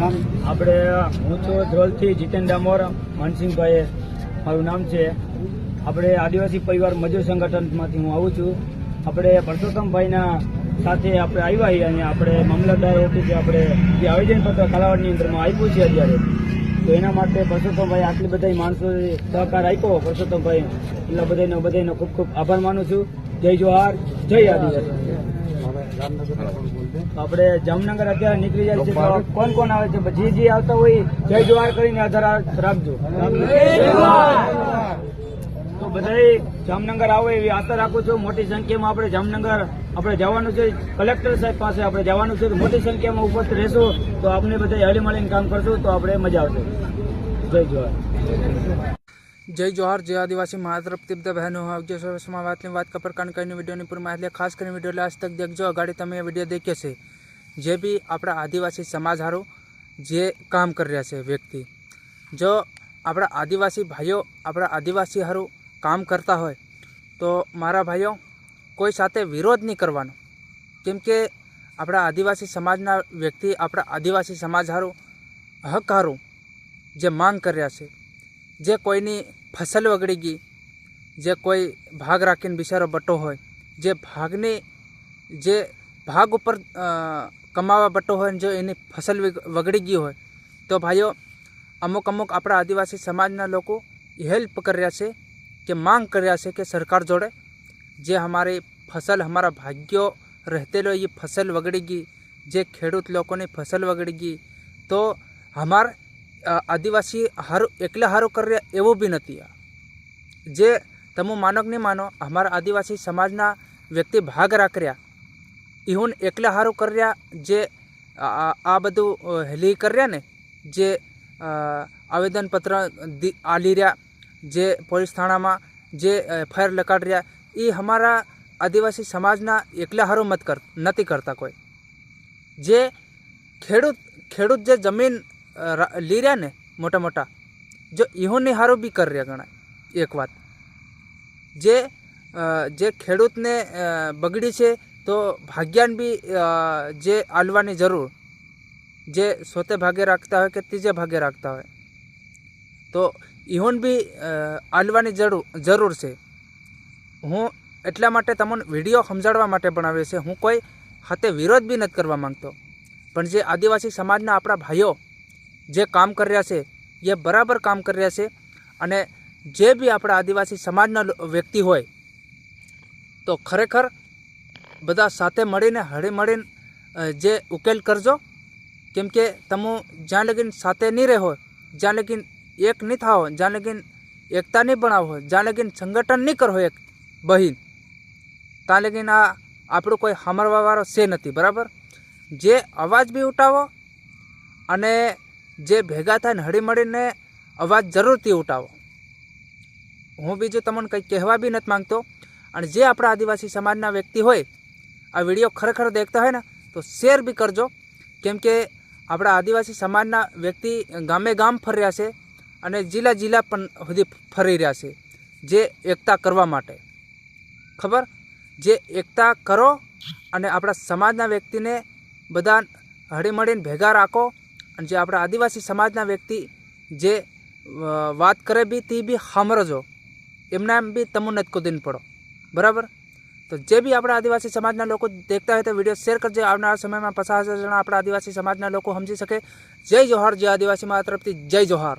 આપણે હું છું ધ્રોલથી જીતેન ડામોર માનસિંહભાઈ મારું નામ છે। આપણે આદિવાસી પરિવાર મજૂર સંગઠનમાંથી હું આવું છું। આપણે પરસોત્તમભાઈના સાથે આપણે આવ્યા છીએ અહીંયા આપણે મામલતદાર ઓફિસે આપણે જે આવેદનપત્ર કાલાવાડની અંદરમાં આપ્યું છે અત્યારે, તો એના માટે પરસોત્તમભાઈ આટલી બધા માણસોએ સહકાર આપ્યો પરસોત્તમભાઈ, એટલા બધાનો ખૂબ ખૂબ આભાર માનું છું। જય જોહાર, જય આદિવાસી। આપણે જામનગર અત્યારે નીકળી જાય છે, તો કોણ કોણ આવે છે? જે આવતા હોય જય જોહાર કરીને આધાર રાખજો। તો બધા જામનગર આવે એવી આશા રાખું છું। મોટી સંખ્યામાં આપણે જામનગર આપણે જવાનું છે, કલેક્ટર સાહેબ પાસે આપણે જવાનું છે, તો મોટી સંખ્યામાં ઉપસ્થિત રહેશો તો આપણે બધા હળી મળીને કામ કરશું તો આપણે મજા આવશે। જય જોહાર, જય જોહાર, જય આદિવાસી। મારા તરફથી બધા બહેનો આવજો સરસમાં વાતની વાત કપર કાન કરીને વિડીયોની પૂરી માહિતી ખાસ કરીને વિડીયો લાસ્ટ તક દેખજો। અગાડી તમે વિડીયો દેખ્યો છે, જે બી આપણા આદિવાસી સમાજ હારું જે કામ કરી રહ્યા છે વ્યક્તિ, જો આપણા આદિવાસી ભાઈઓ આપણા આદિવાસી હારું કામ કરતા હોય તો મારા ભાઈઓ કોઈ સાથે વિરોધ નહીં કરવાનો, કેમ કે આપણા આદિવાસી સમાજના વ્યક્તિ આપણા આદિવાસી સમાજ હારું હક હારું જે માંગ કરી રહ્યા છે, જે કોઈની ફસલ વગડી ગઈ, જે કોઈ ભાગ રાખીને બિચારો બટો હોય, જે ભાગ ઉપર કમાવા બટો હોય, જો એની ફસલ વગડી ગઈ હોય તો ભાઈઓ અમુક આપણા આદિવાસી સમાજના લોકો હેલ્પ કરી રહ્યા છે કે માંગ કરી રહ્યા છે કે સરકાર જોડે જે અમારી ફસલ અમારા ભાગ્યો રહેતેલો એ ફસલ વગડી ગઈ, જે ખેડૂત લોકોની ફસલ વગડી ગઈ, તો અમાર આદિવાસી હારું એકલા હારું કરી રહ્યા એવું બી નથી। જે તમે માનો કે નહીં માનો, અમારા આદિવાસી સમાજના વ્યક્તિ ભાગ રાખી રહ્યા એવું એકલા હારું કરી રહ્યા, જે આ બધું હેલી કરી રહ્યા ને, જે આવેદનપત્ર આલી રહ્યા, જે પોલીસ થાણામાં જે FIR લગાડી રહ્યા, એ અમારા આદિવાસી સમાજના એકલા હારું નથી કરતા કોઈ। જે ખેડૂત જે જમીન લી રહ્યા ને મોટા જો ઇહોની હારું બી કરી રહ્યા ગણાય। એક વાત જે ખેડૂતને બગડી છે તો ભાગ્યાન બી જે આલવાની જરૂર, જે સોતે ભાગે રાખતા હોય કે ત્રીજે ભાગે રાખતા હોય તો ઇહોન બી આલવાની જરૂર છે। હું એટલા માટે તમને વિડીયો સમજાવવા માટે બનાવ્યો છે, હું કોઈ હાથે વિરોધ બી નથી કરવા માંગતો, પણ જે આદિવાસી સમાજના આપણા ભાઈઓ જે કામ કરી રહ્યા છે એ બરાબર કામ કરી રહ્યા છે, અને જે બી આપણા આદિવાસી સમાજના વ્યક્તિ હોય તો ખરેખર બધા સાથે મળીને હળી મળીને જે ઉકેલ કરજો, કેમ કે તમે જ્યાં લગીન સાથે નહીં રહો, જ્યાં લગીન એક નહીં થાઓ, જ્યાં લગીન એકતા નહીં બનાવો, જ્યાં લગીન સંગઠન નહીં કરો એક બહીન, ત્યાં લગીન આ આપણું કોઈ સાંભળવાવાળો છે નથી, બરાબર। જે અવાજ બી ઉઠાવો અને જે ભેગા થાય ને હળી મળીને અવાજ જરૂરથી ઉઠાવો। હું બીજું તમને કંઈ કહેવા બી નથી માંગતો, અને જે આપણા આદિવાસી સમાજના વ્યક્તિ હોય આ વિડીયો ખરેખર દેખતા હોય ને તો શેર બી કરજો, કેમ કે આપણા આદિવાસી સમાજના વ્યક્તિ ગામે ગામ ફરી રહ્યા છે અને જિલ્લા પણ સુધી ફરી રહ્યા છે, જે એકતા કરવા માટે। ખબર, જે એકતા કરો અને આપણા સમાજના વ્યક્તિને બધા હળીમળીને ભેગા રાખો, અને જે આપણા આદિવાસી સમાજના વ્યક્તિ જે વાત કરે બી તે બી સાંભળજો, એમના એમ બી તમે નથી કૂદીને પડો, બરાબર। તો જે બી આપણા આદિવાસી સમાજના લોકો દેખતા હોય તો વિડીયો શેર કરજો। આવનારા સમયમાં 50,000 જણા આપણા આદિવાસી સમાજના લોકો સમજી શકે। જય જોહાર, જય આદિવાસી, મારા તરફથી જય જોહાર।